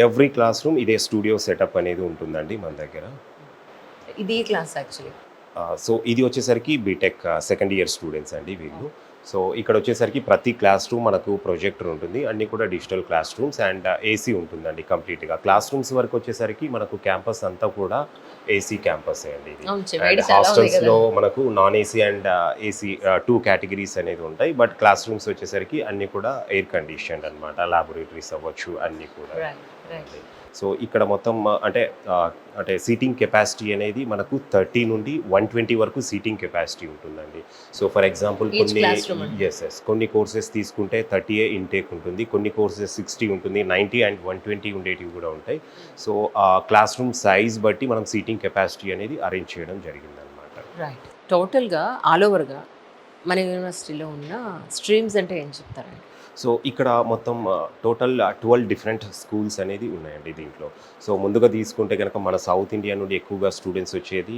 Every class room ఇదే studio setup అనేది ఉంటుందండి మన దగ్గర. ఇది ఏ క్లాస్ యాక్చువల్లీ? సో ఇది వచ్చేసరికి బీటెక్ సెకండ్ ఇయర్ స్టూడెంట్స్ అండి వీళ్ళు. సో ఇక్కడొచ్చేసరికి ప్రతి క్లాస్ రూమ్ మనకు ప్రొజెక్టర్ ఉంటుంది. అన్నీ కూడా digital class rooms and AC ఉంటుందండి కంప్లీట్‌గా. క్లాస్ రూమ్స్ వరకొచ్చేసరికి మనకు క్యాంపస్ అంతా కూడా ఏసీ క్యాంపసే అండి ఇది. అవును. అండ్ వేడి చాలా ఉంది కదా! హాస్టల్స్‌లో మనకు non AC and AC 2 categories అనేది ఉంటాయి. బట్ క్లాస్ రూమ్స్ వచ్చేసరికి అన్నీ కూడా ఎయిర్ కండిషన్డ్ అనమాట. లాబొరేటరీస్ అవ్వచ్చు అన్నీ కూడా. రైట్. రైట్. సో ఇక్కడ మొత్తం అంటే సీటింగ్ కెపాసిటీ అనేది మనకు 30 నుండి 120 వరకు సీటింగ్ కెపాసిటీ ఉంటుందండి. So for example each class room అండి. కొన్ని కోర్సెస్ తీసుకుంటే 30 ఇంటేక్ ఉంటుంది. కొన్ని కోర్సెస్ 60 ఉంటుంది. 90 అండ్ 120 ఉండేటివి కూడా ఉంటాయి. సో క్లాస్ రూమ్ సైజ్ బట్టి మనం సీటింగ్ కెపాసిటీ అనేది అరేంజ్ చేయడం జరిగిందనమాట. రైట్. టోటల్‌గా ఆల్ ఓవర్‌గా మన యూనివర్సిటీలో ఉన్న స్ట్రీమ్స్ అంటే ఏం చెప్తారండి? సో ఇక్కడ మొత్తం టోటల్ 12 డిఫరెంట్ స్కూల్స్ అనేది ఉన్నాయండి దీంట్లో. సో ముందుగా తీసుకుంటే కనుక మన సౌత్ ఇండియా నుండి ఎక్కువగా స్టూడెంట్స్ వచ్చేది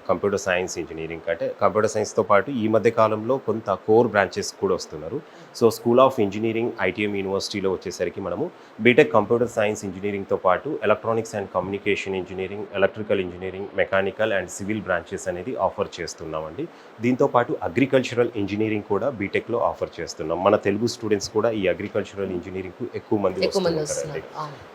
కంప్యూటర్ సైన్స్ ఇంజనీరింగ్. అంటే కంప్యూటర్ సైన్స్తో పాటు ఈ మధ్య కాలంలో కొంత కోర్ బ్రాంచెస్ కూడా వస్తున్నారు. So school of engineering ITM యూనివర్సిటీలో వచ్చేసరికి మనము బీటెక్ కంప్యూటర్ సైన్స్ ఇంజనీరింగ్తో పాటు electronics and communication engineering, electrical engineering, mechanical and civil branches అనేది ఆఫర్ చేస్తున్నామండి. దీంతో పాటు అగ్రికల్చరల్ ఇంజనీరింగ్ కూడా బీటెక్లో ఆఫర్ చేస్తున్నాం. మన తెలుగు స్టూడెంట్స్ కూడా ఈ అగ్రికల్చరల్ ఇంజనీరింగ్కు ఎక్కువ మంది వస్తుంటారండి.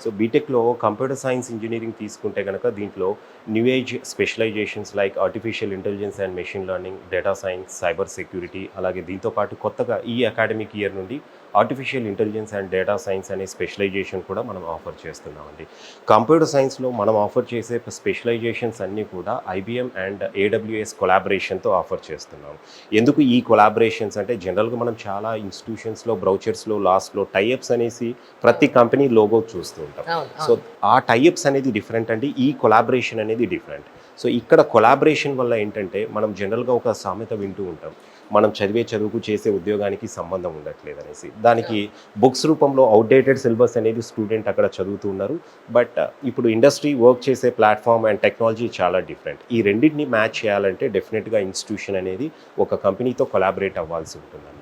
సో బీటెక్లో కంప్యూటర్ సైన్స్ ఇంజనీరింగ్ తీసుకుంటే కనుక దీంట్లో new age specialisations like artificial intelligence and machine learning, data science, cyber security, అలాగే దీంతో పాటు కొత్తగా ఈ అకాడమిక్ ఇయర్ నుండి artificial intelligence and data science అనే స్పెషలైజేషన్ కూడా మనం ఆఫర్ చేస్తున్నామండి. కంప్యూటర్ సైన్స్లో మనం ఆఫర్ చేసే స్పెషలైజేషన్స్ అన్నీ కూడా ఐబిఎం అండ్ ఏడబ్ల్యూఎస్ కొలాబరేషన్తో ఆఫర్ చేస్తున్నాం. ఎందుకు ఈ కొలాబరేషన్స్ అంటే జనరల్గా మనం చాలా ఇన్స్టిట్యూషన్స్లో బ్రౌచర్స్లో లాస్ట్లో టైఅప్స్ అనేసి ప్రతి కంపెనీ లోగో చూస్తూ ఉంటాం. సో ఆ టైఅప్స్ అనేది డిఫరెంట్ అండి, ఈ కొలాబరేషన్ అనేది డిఫరెంట్. సో ఇక్కడ కొలాబరేషన్ వల్ల ఏంటంటే మనం జనరల్గా ఒక సామెత వింటూ ఉంటాం, మనం చదివే చదువుకు చేసే ఉద్యోగానికి సంబంధం ఉండట్లేదు అనేసి. దానికి బుక్స్ రూపంలో అవుట్డేటెడ్ సిలబస్ అనేది స్టూడెంట్ అక్కడ చదువుతున్నారు. బట్ ఇప్పుడు ఇండస్ట్రీ వర్క్ చేసే ప్లాట్ఫామ్ అండ్ టెక్నాలజీ చాలా డిఫరెంట్. ఈ రెండింటిని మ్యాచ్ చేయాలంటే డెఫినెట్గా ఇన్స్టిట్యూషన్ అనేది ఒక కంపెనీతో కొలాబరేట్ అవ్వాల్సి ఉంటుందన్నమాట.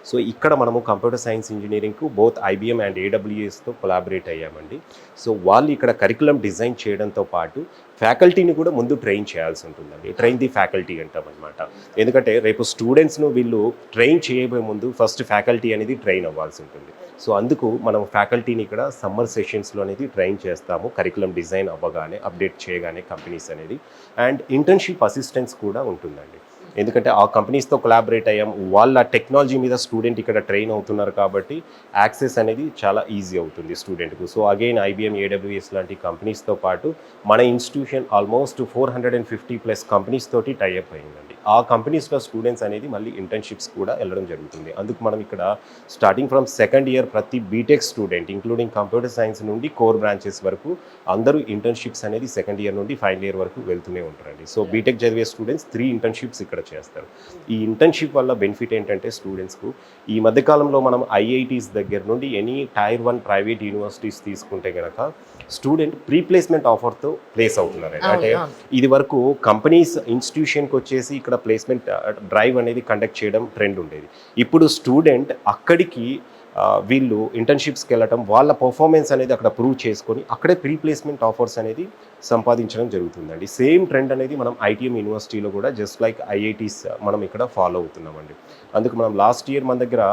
సో ఇక్కడ మనము కంప్యూటర్ సైన్స్ ఇంజనీరింగ్కు బోత్ ఐబిఎం అండ్ ఏడబ్ల్యూఎస్తో కొలాబరేట్ అయ్యామండి. సో వాళ్ళు ఇక్కడ కరికులం డిజైన్ చేయడంతో పాటు ఫ్యాకల్టీని కూడా ముందు ట్రైన్ చేయాల్సి ఉంటుందండి. ట్రైన్ ది ఫ్యాకల్టీ అంటామన్నమాట. ఎందుకంటే రేపు స్టూడెంట్స్ను వీళ్ళు ట్రైన్ చేయబోయే ముందు ఫస్ట్ ఫ్యాకల్టీ అనేది ట్రైన్ అవ్వాల్సి ఉంటుంది. సో అందుకు మనం ఫ్యాకల్టీని ఇక్కడ సమ్మర్ సెషన్స్లో అనేది ట్రైన్ చేస్తాము. కరికులం డిజైన్ అవ్వగానే, అప్డేట్ చేయగానే కంపెనీస్ అనేది. అండ్ ఇంటర్న్షిప్ అసిస్టెన్స్ కూడా ఉంటుందండి. ఎందుకంటే ఆ కంపెనీస్తో కొలాబరేట్ అయ్యాం, వాళ్ళ టెక్నాలజీ మీద స్టూడెంట్ ఇక్కడ ట్రైన్ అవుతున్నారు కాబట్టి యాక్సెస్ అనేది చాలా ఈజీ అవుతుంది స్టూడెంట్కు. సో అగైన్ ఐబిఎం, ఏడబ్ల్యూఎస్ లాంటి కంపెనీస్తో పాటు మన ఇన్స్టిట్యూషన్ ఆల్మోస్ట్ 450+ కంపెనీస్ తోటి టైఅప్ అయిందండి. ఆ కంపెనీస్లో స్టూడెంట్స్ అనేది మళ్ళీ ఇంటర్న్షిప్స్ కూడా వెళ్ళడం జరుగుతుంది. అందుకు మనం ఇక్కడ స్టార్టింగ్ ఫ్రమ్ సెకండ్ ఇయర్ ప్రతి B Tech student including computer science నుండి కోర్ బ్రాంచెస్ వరకు అందరూ ఇంటర్న్షిప్స్ అనేది సెకండ్ ఇయర్ నుండి ఫైనల్ ఇయర్ వరకు వెళ్తూనే ఉంటారండి. సో బీటెక్ చదివే స్టూడెంట్స్ 3 ఇంటర్న్షిప్స్ ఇక్కడ చేస్తారు. ఈ ఇంటర్న్షిప్ వల్ల బెనిఫిట్ ఏంటంటే స్టూడెంట్స్కు ఈ మధ్యకాలంలో మనం ఐఐటీస్ దగ్గర నుండి ఎనీ టైర్ 1 ప్రైవేట్ యూనివర్సిటీస్ తీసుకుంటే కనుక స్టూడెంట్ ప్రీ ప్లేస్మెంట్ ఆఫర్తో ప్లేస్ అవుతున్నారండి. అంటే ఇది వరకు కంపెనీస్ ఇన్స్టిట్యూషన్కి వచ్చేసి ఇక్కడ ప్లేస్మెంట్ డ్రైవ్ అనేది కండక్ట్ చేయడం ట్రెండ్ ఉండేది. ఇప్పుడు స్టూడెంట్ అక్కడికి వీళ్ళు ఇంటర్న్షిప్స్కి వెళ్ళటం, వాళ్ళ పర్ఫార్మెన్స్ అనేది అక్కడ ప్రూవ్ చేసుకొని అక్కడే ప్రీ ప్లేస్మెంట్ ఆఫర్స్ అనేది సంపాదించడం జరుగుతుందండి. సేమ్ ట్రెండ్ అనేది మనం ఐటీఎం యూనివర్సిటీలో కూడా జస్ట్ లైక్ ఐఐటీస్ మనం ఇక్కడ ఫాలో అవుతున్నామండి. అందుకు మనం లాస్ట్ ఇయర్ మన దగ్గర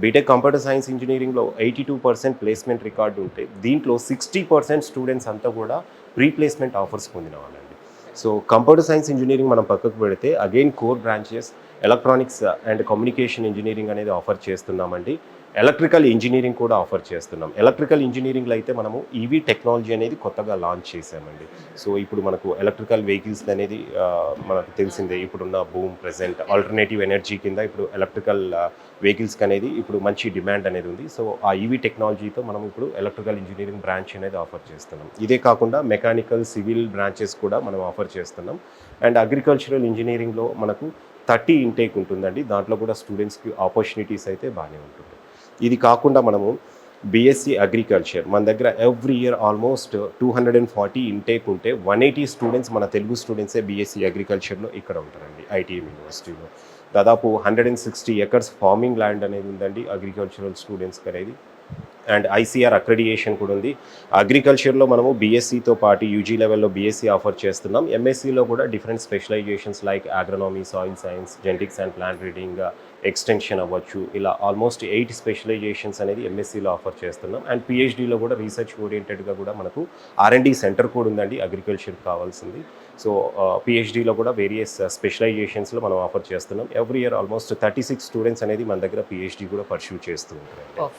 బీటెక్ కంప్యూటర్ సైన్స్ ఇంజనీరింగ్లో 82% ప్లేస్మెంట్ రికార్డు ఉంటే దీంట్లో 60% స్టూడెంట్స్ అంతా కూడా ప్రీ ప్లేస్మెంట్ ఆఫర్స్ పొందిన వాళ్ళండి. సో కంప్యూటర్ సైన్స్ ఇంజనీరింగ్ మనం పక్కకు పెడితే again core branches electronics and communication engineering అనేది ఆఫర్ చేస్తున్నామండి. ఎలక్ట్రికల్ ఇంజనీరింగ్ కూడా ఆఫర్ చేస్తున్నాం. ఎలక్ట్రికల్ ఇంజనీరింగ్లో అయితే మనము ఈవీ టెక్నాలజీ అనేది కొత్తగా లాంచ్ చేసామండి. సో ఇప్పుడు మనకు ఎలక్ట్రికల్ వెహికల్స్ అనేది మనకు తెలిసిందే, ఇప్పుడున్న బూమ్ ప్రెజెంట్ ఆల్టర్నేటివ్ ఎనర్జీ కింద ఇప్పుడు ఎలక్ట్రికల్ వెహికల్స్కి అనేది ఇప్పుడు మంచి డిమాండ్ అనేది ఉంది. సో ఆ ఈవీ టెక్నాలజీతో మనం ఇప్పుడు ఎలక్ట్రికల్ ఇంజనీరింగ్ బ్రాంచ్ అనేది ఆఫర్ చేస్తున్నాం. ఇదే కాకుండా మెకానికల్, సివిల్ బ్రాంచెస్ కూడా మనం ఆఫర్ చేస్తున్నాం. అండ్ అగ్రికల్చరల్ ఇంజనీరింగ్లో మనకు 30 ఇంటేక్ ఉంటుందండి. దాంట్లో కూడా స్టూడెంట్స్కి ఆపర్చునిటీస్ అయితే బాగానే ఉంటుంది. ఇది కాకుండా మనము బీఎస్సీ అగ్రికల్చర్ మన దగ్గర ఎవ్రీ ఇయర్ ఆల్మోస్ట్ 240 ఇంటేక్ ఉంటే 180 స్టూడెంట్స్ మన తెలుగు స్టూడెంట్సే బీఎస్సీ అగ్రికల్చర్లో ఇక్కడ ఉంటారండి ఐటీఎం యూనివర్సిటీలో. దాదాపు 160 ఎకర్స్ ఫార్మింగ్ ల్యాండ్ అనేది ఉందండి అగ్రికల్చరల్ స్టూడెంట్స్కి అనేది. అండ్ ఐసీఆర్ అక్రెడియేషన్ కూడా ఉంది. అగ్రికల్చర్లో మనము బీఎస్సీతో పాటు యూజీ లెవెల్లో బీఎస్సీ ఆఫర్ చేస్తున్నాం. ఎంఎస్సీలో కూడా different specialisations like agronomy, soil science, genetics and plant breeding, extension అవ్వచ్చు, ఇలా ఆల్మోస్ట్ 8 స్పెషలైజేషన్స్ అనేది ఎంఎస్సీలో ఆఫర్ చేస్తున్నాం. అండ్ పిహెచ్డీలో కూడా రీసెర్చ్ ఓరియంటెడ్గా కూడా మనకు R&D సెంటర్ కూడా ఉందండి అగ్రికల్చర్ కావాల్సింది. సో పిహెచ్డీలో కూడా వేరియస్ స్పెషలైజేషన్స్లో మనం ఆఫర్ చేస్తున్నాం. ఎవ్రీ ఇయర్ ఆల్మోస్ట్ 36 స్టూడెంట్స్ అనేది మన దగ్గర పిహెచ్డీ కూడా పర్స్యూ చేస్తూ ఉంటారు.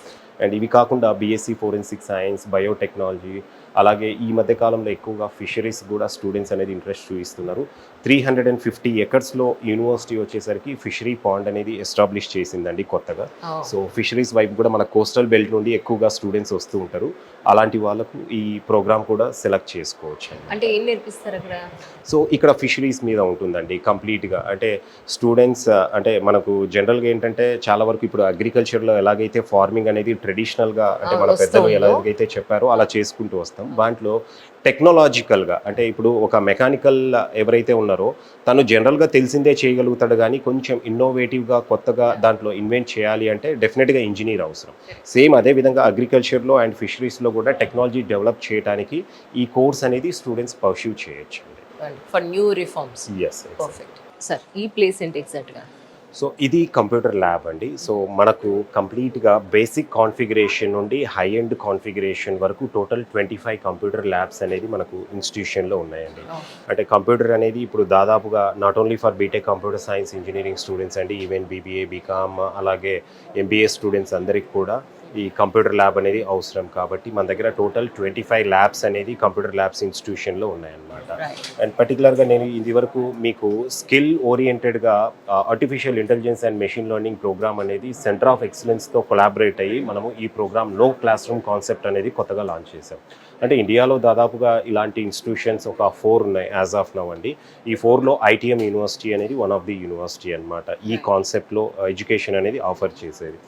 అండ్ ఇవి కాకుండా బీఎస్సీ ఫోరెన్సిక్ సైన్స్, బయోటెక్నాలజీ, అలాగే ఈ మధ్య కాలంలో ఎక్కువగా ఫిషరీస్ కూడా స్టూడెంట్స్ అనేది ఇంట్రెస్ట్ చూపిస్తున్నారు. 350 ఎకర్స్లో యూనివర్సిటీ వచ్చేసరికి ఫిషరీ పాండ్ అనేది ఎస్టాబ్లిష్ చేసిందండి కొత్తగా. సో ఫిషరీస్ వైపు కూడా మన కోస్టల్ బెల్ట్ నుండి ఎక్కువగా స్టూడెంట్స్ వస్తూ ఉంటారు. అలాంటి వాళ్ళకు ఈ ప్రోగ్రామ్ కూడా సెలెక్ట్ చేసుకోవచ్చు. అంటే ఏం నేర్పిస్తారు అక్కడ? సో ఇక్కడ ఫిషరీస్ మీద ఉంటుందండి కంప్లీట్గా. అంటే స్టూడెంట్స్ అంటే మనకు జనరల్గా ఏంటంటే చాలా వరకు ఇప్పుడు అగ్రికల్చర్లో ఎలాగైతే ఫార్మింగ్ అనేది ట్రెడిషనల్గా అంటే మన పెద్దలు ఎలాగైతే చెప్పారో అలా చేసుకుంటూ వస్తాం. దాంట్లో టెక్నాలజికల్గా అంటే ఇప్పుడు ఒక మెకానికల్ ఎవరైతే ఉన్నారో తను జనరల్గా తెలిసిందే చేయగలుగుతాడు, కానీ కొంచెం ఇన్నోవేటివ్గా కొత్తగా దాంట్లో ఇన్వెంట్ చేయాలి అంటే డెఫినెట్గా ఇంజనీర్ అవసరం. సేమ్ అదేవిధంగా అగ్రికల్చర్లో అండ్ ఫిషరీస్లో కూడా టెక్నాలజీ డెవలప్ చేయడానికి ఈ కోర్స్ అనేది స్టూడెంట్స్ పర్స్యూ చేయొచ్చు. For new reforms. Yes, perfect sir. ఈ ప్లేస్ ఏంటి ఎగ్జాక్ట్గా? సో ఇది కంప్యూటర్ ల్యాబ్ అండి. సో మనకు కంప్లీట్గా బేసిక్ కాన్ఫిగరేషన్ నుండి హై ఎండ్ కాన్ఫిగరేషన్ వరకు టోటల్ 25 కంప్యూటర్ ల్యాబ్స్ అనేది మనకు ఇన్స్టిట్యూషన్లో ఉన్నాయండి. అంటే కంప్యూటర్ అనేది ఇప్పుడు దాదాపుగా not only for B Tech computer science engineering students అండి, ఈవెన్ బీబీఏ, బీకామ్, అలాగే ఎంబీఏ స్టూడెంట్స్ అందరికి కూడా ఈ కంప్యూటర్ ల్యాబ్ అనేది అవసరం. కాబట్టి మన దగ్గర టోటల్ 25 ల్యాబ్స్ అనేది కంప్యూటర్ ల్యాబ్స్ ఇన్స్టిట్యూషన్లో ఉన్నాయన్నమాట. అండ్ పర్టికులర్గా నేను ఇది వరకు మీకు స్కిల్ ఓరియంటెడ్గా artificial intelligence and machine learning programme అనేది సెంటర్ ఆఫ్ ఎక్సలెన్స్తో కొలాబరేట్ అయ్యి మనము ఈ programme no classroom concept అనేది కొత్తగా లాంచ్ చేసాం. అంటే ఇండియాలో దాదాపుగా ఇలాంటి ఇన్స్టిట్యూషన్స్ ఒక 4 ఉన్నాయి యాజ్ ఆఫ్ నౌ అండి. ఈ 4లో ఐటీఎం యూనివర్సిటీ అనేది వన్ ఆఫ్ ది యూనివర్సిటీ అనమాట ఈ కాన్సెప్ట్లో ఎడ్యుకేషన్ అనేది ఆఫర్ చేసేది.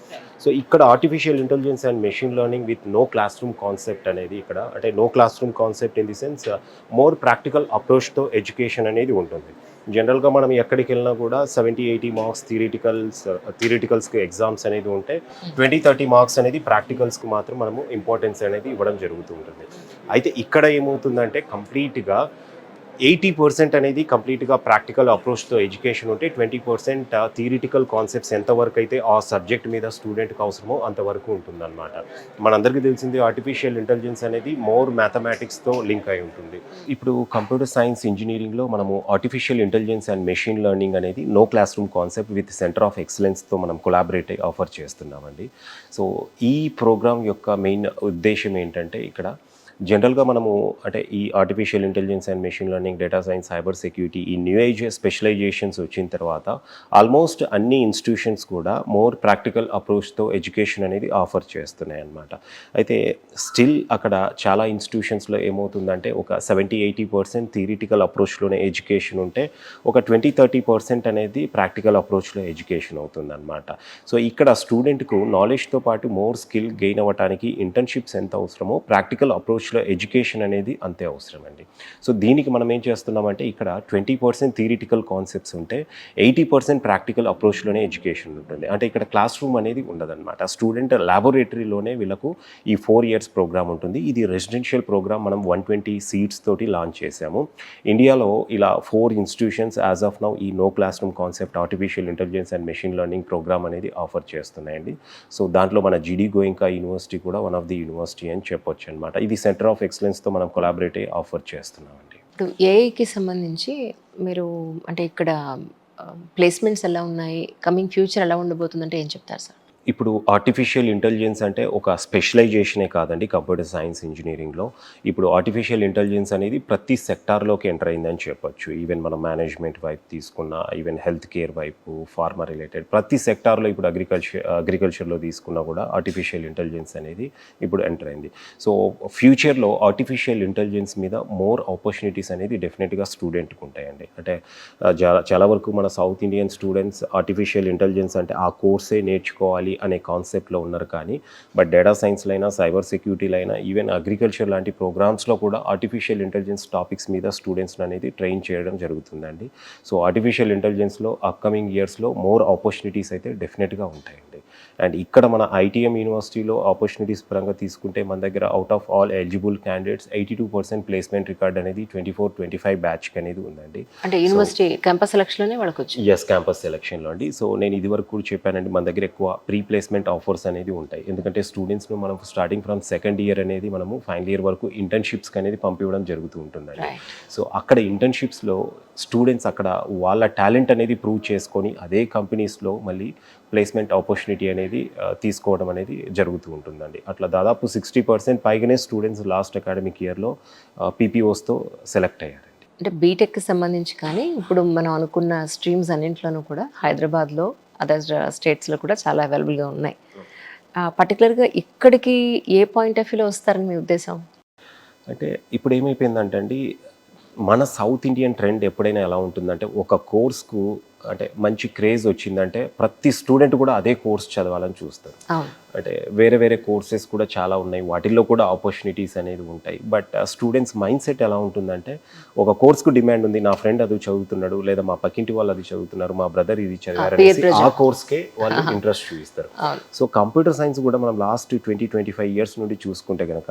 సో ఇక్కడ artificial intelligence and machine learning with no classroom concept అనేది ఇక్కడ అంటే no classroom concept in the sense more practical అప్రోచ్తో ఎడ్యుకేషన్ అనేది ఉంటుంది. జనరల్గా మనం ఎక్కడికి వెళ్ళినా కూడా 70-80 మార్క్స్ థియరిటికల్స్కి ఎగ్జామ్స్ అనేది ఉంటే 20-30 మార్క్స్ అనేది ప్రాక్టికల్స్కి మాత్రం మనము ఇంపార్టెన్స్ అనేది ఇవ్వడం జరుగుతూ ఉంటుంది. అయితే ఇక్కడ ఏమవుతుందంటే కంప్లీట్గా 80% అనేది కంప్లీట్గా ప్రాక్టికల్ అప్రోచ్తో ఎడ్యుకేషన్ ఉంటే 20% థియరిటికల్ కాన్సెప్ట్స్ ఎంతవరకు అయితే ఆ సబ్జెక్ట్ మీద స్టూడెంట్కి అవసరమో అంతవరకు ఉంటుందన్నమాట. మనందరికీ తెలిసింది ఆర్టిఫిషియల్ ఇంటెలిజెన్స్ అనేది మోర్ మ్యాథమెటిక్స్తో లింక్ అయి ఉంటుంది. ఇప్పుడు కంప్యూటర్ సైన్స్ ఇంజనీరింగ్లో మనము artificial intelligence and machine learning అనేది no classroom concept with centre of ఎక్సలెన్స్తో మనం కొలాబరేట్ అయ్యి ఆఫర్ చేస్తున్నామండి. సో ఈ ప్రోగ్రామ్ యొక్క మెయిన్ ఉద్దేశం ఏంటంటే ఇక్కడ జనరల్గా మనము అంటే ఈ artificial intelligence and machine learning, data science, cyber security ఈ న్యూ ఏజ్ స్పెషలైజేషన్స్ వచ్చిన తర్వాత ఆల్మోస్ట్ అన్ని ఇన్స్టిట్యూషన్స్ కూడా మోర్ ప్రాక్టికల్ అప్రోచ్తో ఎడ్యుకేషన్ అనేది ఆఫర్ చేస్తున్నాయి అన్నమాట. అయితే స్టిల్ అక్కడ చాలా ఇన్స్టిట్యూషన్స్లో ఏమవుతుందంటే ఒక 70-80% థియరిటికల్ అప్రోచ్లోనే ఎడ్యుకేషన్ ఉంటే ఒక 20-30% అనేది ప్రాక్టికల్ అప్రోచ్లో ఎడ్యుకేషన్ అవుతుందన్నమాట. సో ఇక్కడ స్టూడెంట్కు నాలెడ్జ్తో పాటు మోర్ స్కిల్ గెయిన్ అవ్వడానికి ఇంటర్న్షిప్స్ ఎంత అవసరమో ప్రాక్టికల్ అప్రోచ్ ఎడ్యుకేషన్ అనేది అంతే అవసరం అండి. సో దీనికి మనం ఏం చేస్తున్నామంటే ఇక్కడ 20% థియరిటికల్ కాన్సెప్ట్స్ ఉంటే 80% ప్రాక్టికల్ అప్రోచ్లోనే ఎడ్యుకేషన్ ఉంటుంది. అంటే ఇక్కడ క్లాస్ రూమ్ అనేది ఉండదన్నమాట. స్టూడెంట్ ల్యాబొరేటరీలోనే వీళ్ళకు ఈ 4 years ప్రోగ్రామ్ ఉంటుంది. ఇది రెసిడెన్షియల్ ప్రోగ్రామ్ మనం 120 సీట్స్ తోటి లాంచ్ చేశాము. ఇండియాలో ఇలా 4 ఇన్స్టిట్యూషన్స్ యాజ్ ఆఫ్ నౌ ఈ no classroom concept artificial intelligence and machine learning programme అనేది ఆఫర్ చేస్తున్నాయండి. సో దాంట్లో మన జీడీ గోయింకా యూనివర్సిటీ కూడా వన్ ఆఫ్ ది యూనివర్సిటీ అని చెప్పొచ్చు అనమాట. ఇది సెంటర్ ఆఫ్ ఎక్సలెన్స్తో మనం కొలాబరేట్ అయ్యి ఆఫర్ చేస్తున్నామండి. ఇప్పుడు ఏఐకి సంబంధించి మీరు అంటే ఇక్కడ ప్లేస్మెంట్స్ ఎలా ఉన్నాయి, కమింగ్ ఫ్యూచర్ ఎలా ఉండబోతుందంటే ఏం చెప్తారు సార్? ఇప్పుడు ఆర్టిఫిషియల్ ఇంటెలిజెన్స్ అంటే ఒక స్పెషలైజేషనే కాదండి కంప్యూటర్ సైన్స్ ఇంజనీరింగ్లో. ఇప్పుడు ఆర్టిఫిషియల్ ఇంటెలిజెన్స్ అనేది ప్రతి సెక్టార్లోకి ఎంటర్ అయిందని చెప్పొచ్చు. ఈవెన్ మనం మేనేజ్మెంట్ వైపు తీసుకున్న, ఈవెన్ హెల్త్ కేర్ వైపు, ఫార్మర్ రిలేటెడ్ ప్రతి సెక్టార్లో ఇప్పుడు అగ్రికల్చర్లో తీసుకున్నా కూడా ఆర్టిఫిషియల్ ఇంటెలిజెన్స్ అనేది ఇప్పుడు ఎంటర్ అయింది. సో ఫ్యూచర్లో ఆర్టిఫిషియల్ ఇంటెలిజెన్స్ మీద మోర్ ఆపర్చునిటీస్ అనేది డెఫినెట్గా స్టూడెంట్కి ఉంటాయండి. అంటే చాలా వరకు మన south Indian students artificial intelligence అంటే ఆ కోర్సే నేర్చుకోవాలి కావాలి అనే కాన్సెప్ట్లో ఉన్నారు. కానీ బట్ డేటా సైన్స్లో అయినా, సైబర్ సెక్యూరిటీలో అయినా, ఈవెన్ అగ్రికల్చర్ లాంటి ప్రోగ్రామ్స్లో కూడా ఆర్టిఫిషియల్ ఇంటెలిజెన్స్ టాపిక్స్ మీద స్టూడెంట్స్ అనేది ట్రైన్ చేయడం జరుగుతుందండి. సో ఆర్టిఫిషియల్ ఇంటెలిజెన్స్లో అప్కమింగ్ ఇయర్స్లో మోర్ ఆపర్చునిటీస్ అయితే డెఫినెట్గా ఉంటాయండి. అండ్ ఇక్కడ మన ఐటీఎం యూనివర్సిటీలో ఆపర్చునిటీస్ పరంగా తీసుకుంటే మన దగ్గర out of all eligible candidates 82% placement record అనేది 24-25 బ్యాచ్కి అనేది ఉందండి. అంటే యూనివర్సిటీ క్యాంపస్ సెలక్షన్లోనే వాళ్ళకొచ్చు. ఎస్, క్యాంపస్ సెలక్షన్లో అండి. సో నేను ఇది వరకు కూడా చెప్పానండి, మన దగ్గర ఎక్కువ ప్రీ ప్లేస్మెంట్ ఆఫర్స్ అనేది ఉంటాయి. ఎందుకంటే స్టూడెంట్స్ను మనం స్టార్టింగ్ ఫ్రమ్ సెకండ్ ఇయర్ అనేది మనము ఫైనల్ ఇయర్ వరకు ఇంటర్న్షిప్స్కి అనేది పంపించడం జరుగుతూ ఉంటుందండి. సో అక్కడ ఇంటర్న్షిప్స్లో స్టూడెంట్స్ అక్కడ వాళ్ళ టాలెంట్ అనేది ప్రూవ్ చేసుకొని అదే కంపెనీస్లో మళ్ళీ ప్లేస్మెంట్ ఆపర్చునిటీ అనేది తీసుకోవడం అనేది జరుగుతూ ఉంటుందండి. అట్లా దాదాపు 60% పైగానే స్టూడెంట్స్ లాస్ట్ అకాడమిక్ ఇయర్లో పీపీఓస్తో సెలెక్ట్ అయ్యారు. అంటే బీటెక్కి సంబంధించి కానీ ఇప్పుడు మనం అనుకున్న స్ట్రీమ్స్ అన్నింటిలోనూ కూడా హైదరాబాద్లో, అదర్ స్టేట్స్లో కూడా చాలా అవైలబుల్గా ఉన్నాయి. పర్టికులర్గా ఇక్కడికి ఏ పాయింట్ ఆఫ్ వ్యూలో వస్తారని మీ ఉద్దేశం? అంటే ఇప్పుడు ఏమైపోయిందంటే అండి, మన సౌత్ ఇండియన్ ట్రెండ్ ఎప్పుడైనా ఎలా ఉంటుందంటే, ఒక కోర్స్కు అంటే మంచి క్రేజ్ వచ్చిందంటే ప్రతి స్టూడెంట్ కూడా అదే కోర్స్ చదవాలని చూస్తారు. అంటే వేరే వేరే కోర్సెస్ కూడా చాలా ఉన్నాయి, వాటిల్లో కూడా ఆపర్చునిటీస్ అనేది ఉంటాయి. బట్ స్టూడెంట్స్ మైండ్ సెట్ ఎలా ఉంటుందంటే, ఒక కోర్స్కు డిమాండ్ ఉంది, నా ఫ్రెండ్ అది చదువుతున్నాడు, లేదా మా పక్కింటి వాళ్ళు అది చదువుతున్నారు, మా బ్రదర్ ఇది చదివారు అనేసి ఆ కోర్స్కే వాళ్ళు ఇంట్రెస్ట్ చూపిస్తారు. సో కంప్యూటర్ సైన్స్ కూడా మనం లాస్ట్ 20-25 ఇయర్స్ నుండి చూసుకుంటే కనుక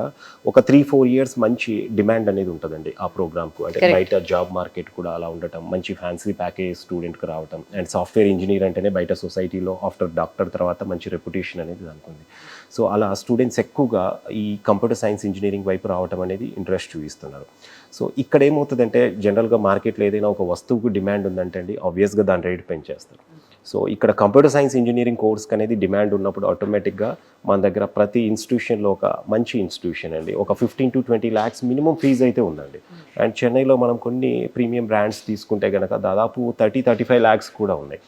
ఒక 3-4 ఇయర్స్ మంచి డిమాండ్ అనేది ఉంటుందండి ఆ ప్రోగ్రామ్కు. అంటే బయట జాబ్ మార్కెట్ కూడా అలా ఉండటం, మంచి ఫ్యాన్సీ ప్యాకేజ్ స్టూడెంట్కి రావటం, అండ్ సాఫ్ట్వేర్ ఇంజనీర్ అంటేనే బయట సొసైటీలో ఆఫ్టర్ డాక్టర్ తర్వాత మంచి రెప్యుటేషన్ అనేది దానికి ఉంది. సో అలా స్టూడెంట్స్ ఎక్కువగా ఈ కంప్యూటర్ సైన్స్ ఇంజనీరింగ్ వైపు రావటం అనేది ఇంట్రెస్ట్ చూపిస్తున్నారు. సో ఇక్కడ ఏమవుతుందంటే, జనరల్గా మార్కెట్లో ఏదైనా ఒక వస్తువుకు డిమాండ్ ఉందంటే అండి, ఆబ్వియస్గా దాని రేట్ పెంచేస్తారు. సో ఇక్కడ కంప్యూటర్ సైన్స్ ఇంజనీరింగ్ కోర్స్కి అనేది డిమాండ్ ఉన్నప్పుడు ఆటోమేటిక్గా మన దగ్గర ప్రతి ఇన్స్టిట్యూషన్లో ఒక మంచి ఇన్స్టిట్యూషన్ అండి ఒక 15-20 lakhs మినిమం ఫీజు అయితే ఉందండి. అండ్ చెన్నైలో మనం కొన్ని ప్రీమియం బ్రాండ్స్ తీసుకుంటే కనుక దాదాపు 30-35 lakhs కూడా ఉన్నాయి.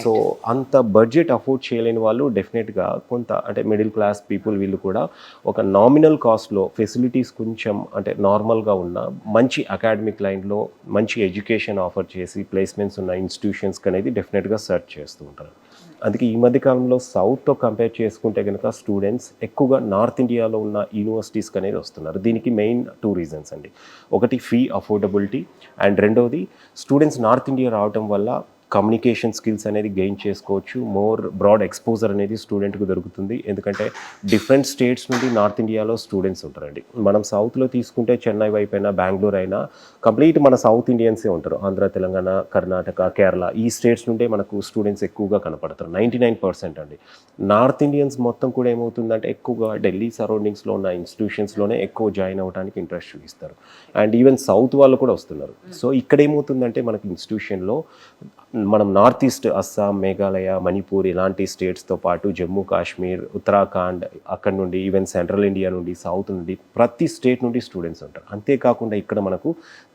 సో అంత బడ్జెట్ అఫోర్డ్ చేయలేని వాళ్ళు డెఫినెట్గా కొంత అంటే మిడిల్ క్లాస్ పీపుల్ వీళ్ళు కూడా ఒక నామినల్ కాస్ట్లో ఫెసిలిటీస్ కొంచెం అంటే నార్మల్గా ఉన్న మంచి అకాడమిక్ లైన్లో మంచి ఎడ్యుకేషన్ ఆఫర్ చేసి ప్లేస్మెంట్స్ ఉన్న ఇన్స్టిట్యూషన్స్కి అనేది డెఫినెట్గా సెర్చ్ చేస్తూ ఉంటారు. అందుకే ఈ మధ్య కాలంలో సౌత్తో కంపేర్ చేసుకుంటే కనుక స్టూడెంట్స్ ఎక్కువగా నార్త్ ఇండియాలో ఉన్న యూనివర్సిటీస్కి అనేది వస్తున్నారు. దీనికి మెయిన్ 2 reasons అండి. ఒకటి ఫీ అఫోర్డబిలిటీ, అండ్ రెండవది స్టూడెంట్స్ నార్త్ ఇండియా రావడం వల్ల కమ్యూనికేషన్ స్కిల్స్ అనేది గెయిన్ చేసుకోవచ్చు, మోర్ బ్రాడ్ ఎక్స్పోజర్ అనేది స్టూడెంట్కి దొరుకుతుంది. ఎందుకంటే డిఫరెంట్ స్టేట్స్ నుండి నార్త్ ఇండియాలో స్టూడెంట్స్ ఉంటారండి. మనం సౌత్లో తీసుకుంటే చెన్నై వైపు అయినా, బెంగళూరు అయినా కంప్లీట్ మన సౌత్ ఇండియన్సే ఉంటారు. ఆంధ్ర, తెలంగాణ, కర్ణాటక, కేరళ ఈ స్టేట్స్ నుండే మనకు స్టూడెంట్స్ ఎక్కువగా కనపడతారు, 99% అండి. నార్త్ ఇండియన్స్ మొత్తం కూడా ఏమవుతుందంటే ఎక్కువగా ఢిల్లీ సరౌండింగ్స్లో ఉన్న ఇన్స్టిట్యూషన్స్లోనే ఎక్కువ జాయిన్ అవ్వడానికి ఇంట్రెస్ట్ చూపిస్తారు. అండ్ ఈవెన్ సౌత్ వాళ్ళు కూడా వస్తున్నారు. సో ఇక్కడ ఏమవుతుందంటే మనకి ఇన్స్టిట్యూషన్లో మనం నార్త్ ఈస్ట్ అస్సాం, మేఘాలయ, మణిపూర్ ఇలాంటి స్టేట్స్తో పాటు జమ్మూ కాశ్మీర్, ఉత్తరాఖండ్, అక్కడ నుండి ఈవెన్ సెంట్రల్ ఇండియా నుండి, సౌత్ నుండి ప్రతి స్టేట్ నుండి స్టూడెంట్స్ ఉంటారు. అంతేకాకుండా ఇక్కడ మనకు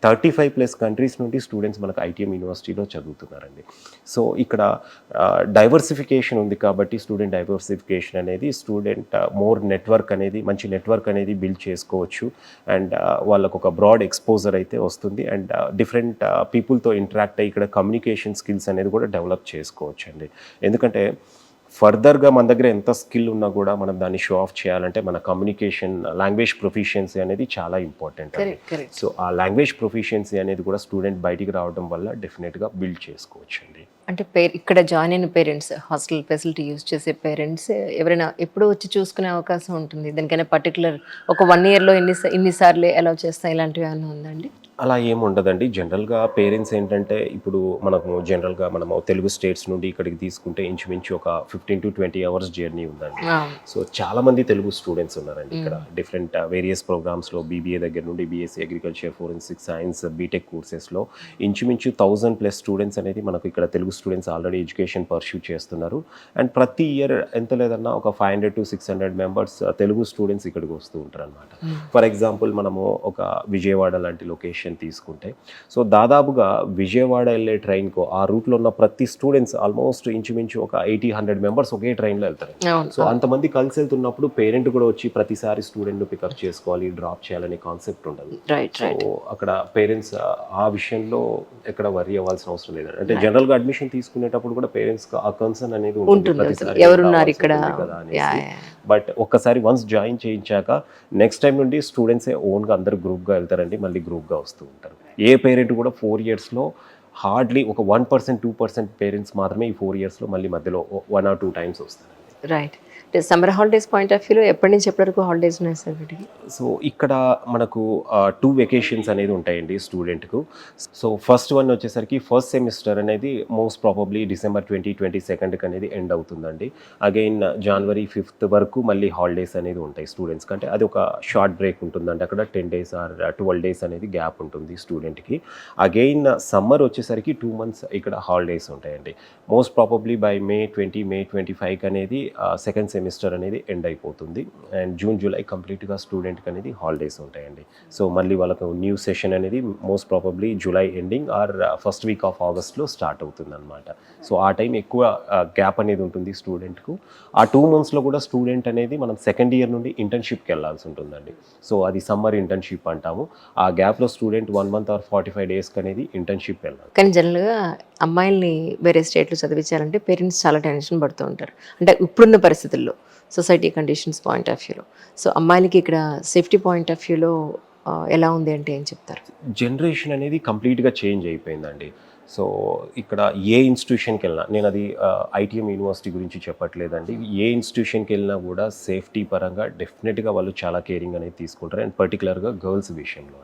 35+ కంట్రీస్ నుండి స్టూడెంట్స్ మనకు ఐటీఎం యూనివర్సిటీలో చదువుతున్నారండి. సో ఇక్కడ డైవర్సిఫికేషన్ ఉంది కాబట్టి స్టూడెంట్ డైవర్సిఫికేషన్ అనేది స్టూడెంట్ మోర్ నెట్వర్క్ అనేది మంచి నెట్వర్క్ అనేది బిల్డ్ చేసుకోవచ్చు. అండ్ వాళ్ళకు ఒక బ్రాడ్ ఎక్స్పోజర్ అయితే వస్తుంది. అండ్ డిఫరెంట్ పీపుల్తో ఇంటరాక్ట్ అయ్యి ఇక్కడ కమ్యూనికేషన్ స్కిల్స్ అనేది కూడా డెవలప్ చేసుకోవచ్చు అండి. ఎందుకంటే ఫర్దర్గా మన దగ్గర ఎంత స్కిల్ ఉన్నా కూడా మనం దాన్ని షో ఆఫ్ చేయాలంటే మన కమ్యూనికేషన్ లాంగ్వేజ్ ప్రొఫిషియన్సీ అనేది చాలా ఇంపార్టెంట్ అండి. సో ఆ లాంగ్వేజ్ ప్రొఫిషియన్సీ అనేది కూడా స్టూడెంట్ బయటికి రావడం వల్ల డెఫినెట్గా బిల్డ్ చేసుకోవచ్చు అండి. అంటే ఇక్కడ జాయిన్ అయిన పేరెంట్స్, హాస్టల్ ఫెసిలిటీ యూజ్ చేసే పేరెంట్స్ ఎవరైనా ఎప్పుడు వచ్చి చూసుకునే అవకాశం ఉంటుంది? దానికైనా పర్టికులర్ ఒక 1 yearలో ఇన్నిసార్లు అలౌ చేస్తా ఇలాంటివి ఏమైనా ఉందండి? అలా ఏముండదండి. జనరల్గా పేరెంట్స్ ఏంటంటే ఇప్పుడు మనము తెలుగు స్టేట్స్ నుండి ఇక్కడికి తీసుకుంటే ఇంచుమించు ఒక 15-20 hours జర్నీ ఉందండి. సో చాలామంది తెలుగు స్టూడెంట్స్ ఉన్నారండి ఇక్కడ. డిఫరెంట్ వేరియస్ ప్రోగ్రామ్స్లో బీబీఏ దగ్గర నుండి BSc agriculture, forensic science, BTech కోర్సెస్లో ఇంచుమించు 1000+ స్టూడెంట్స్ అనేది మనకు ఇక్కడ Telugu students already education pursue చేస్తున్నారు. అండ్ ప్రతి ఇయర్ ఎంత లేదన్నా ఒక 500-600 members తెలుగు స్టూడెంట్స్ ఇక్కడికి వస్తూ ఉంటారు అనమాట. ఫర్ ఎగ్జాంపుల్ మనము ఒక విజయవాడ లాంటి లొకేషన్ విషయం తీసుకుంటే, సో దాదాపుగా విజయవాడ వెళ్ళే ట్రైన్కు ఆ రూట్లో ఉన్న ప్రతి స్టూడెంట్స్ ఆల్మోస్ట్ ఇంచుమించు ఒక 80-100 మెంబర్స్ ఒకే ట్రైన్లో వెళ్తారు. సో అంతమంది కలిసి వెళ్తున్నప్పుడు పేరెంట్ కూడా వచ్చి ప్రతిసారి స్టూడెంట్ను పికప్ చేసుకోవాలి, డ్రాప్ చేయాలనే కాన్సెప్ట్ ఉండదు. సో అక్కడ పేరెంట్స్ ఆ విషయంలో ఎక్కడ వరీ అవ్వాల్సిన అవసరం లేదండి. అంటే జనరల్గా అడ్మిషన్ తీసుకునేటప్పుడు కూడా పేరెంట్స్ ఆ కన్సర్న్ అనేది ఉంటుంది ప్రతిసారి ఎవరున్నారు ఇక్కడ కదా అనేసి. బట్ ఒక్కసారి వన్స్ జాయిన్ చేయించాక నెక్స్ట్ టైం నుండి స్టూడెంట్సే ఓన్గా అందరు గ్రూప్గా వెళ్తారండి, మళ్ళీ గ్రూప్గా వస్తూ ఉంటారు. ఏ పేరెంట్ కూడా 4 ఇయర్స్లో హార్డ్లీ ఒక 1%, 2% పేరెంట్స్ మాత్రమే ఈ 4 ఇయర్స్లో మళ్ళీ మధ్యలో 1 or 2 times వస్తారు. Right. Summer holidays point of వ్యూలో ఎప్పటి నుంచి ఎప్పటి వరకు హాలిడేస్ ఉన్నాయి సార్ వీటికి? సో ఇక్కడ మనకు 2 వెకేషన్స్ అనేది ఉంటాయండి స్టూడెంట్కు. సో ఫస్ట్ వన్ వచ్చేసరికి ఫస్ట్ సెమిస్టర్ అనేది మోస్ట్ ప్రాబబ్లీ December 2022 అనేది ఎండ్ అవుతుందండి. అగైన్ January 5th వరకు మళ్ళీ హాలిడేస్ అనేది ఉంటాయి స్టూడెంట్స్కి. అంటే అది ఒక షార్ట్ బ్రేక్ ఉంటుందండి, అక్కడ 10 days or 12 days అనేది గ్యాప్ ఉంటుంది స్టూడెంట్కి. అగైన్ సమ్మర్ వచ్చేసరికి 2 months ఇక్కడ హాలిడేస్ ఉంటాయండి. Most probably by May 20, May 25 అనేది సెకండ్ సెమిస్టర్ అనేది ఎండ్ అయిపోతుంది. అండ్ June, July కంప్లీట్గా స్టూడెంట్కి అనేది హాలిడేస్ ఉంటాయండి. సో మళ్ళీ వాళ్ళకు న్యూ సెషన్ అనేది most probably July ending or first week of ఆగస్ట్లో స్టార్ట్ అవుతుంది అనమాట. సో ఆ టైం ఎక్కువ గ్యాప్ అనేది ఉంటుంది స్టూడెంట్కు. ఆ 2 monthsలో కూడా స్టూడెంట్ అనేది మనం సెకండ్ ఇయర్ నుండి ఇంటర్న్షిప్కి వెళ్ళాల్సి ఉంటుందండి. సో అది సమ్మర్ ఇంటర్న్షిప్ అంటాము. ఆ గ్యాప్లో స్టూడెంట్ 1 month or 45 daysకి అనేది ఇంటర్న్షిప్ వెళ్ళాలి. కానీ జనరల్గా అమ్మాయిల్ని వేరే స్టేట్లో చదివించాలంటే పేరెంట్స్ చాలా టెన్షన్ పడుతూ ఉంటారు, అంటే ఇప్పుడున్న పరిస్థితుల్లో సొసైటీ కండిషన్స్ పాయింట్ ఆఫ్ వ్యూలో. సో అమ్మాయిలకి ఇక్కడ సేఫ్టీ పాయింట్ ఆఫ్ వ్యూలో ఎలా ఉంది అంటే ఏం చెప్తారు? జనరేషన్ అనేది కంప్లీట్గా చేంజ్ అయిపోయిందండి. సో ఇక్కడ ఏ ఇన్స్టిట్యూషన్కి వెళ్ళినా, నేను అది ITM యూనివర్సిటీ గురించి చెప్పట్లేదండి, ఏ ఇన్స్టిట్యూషన్కి వెళ్ళినా కూడా సేఫ్టీ పరంగా డెఫినెట్గా వాళ్ళు చాలా కేరింగ్ అనేది తీసుకుంటారు. అండ్ పర్టికులర్గా గర్ల్స్ విషయంలో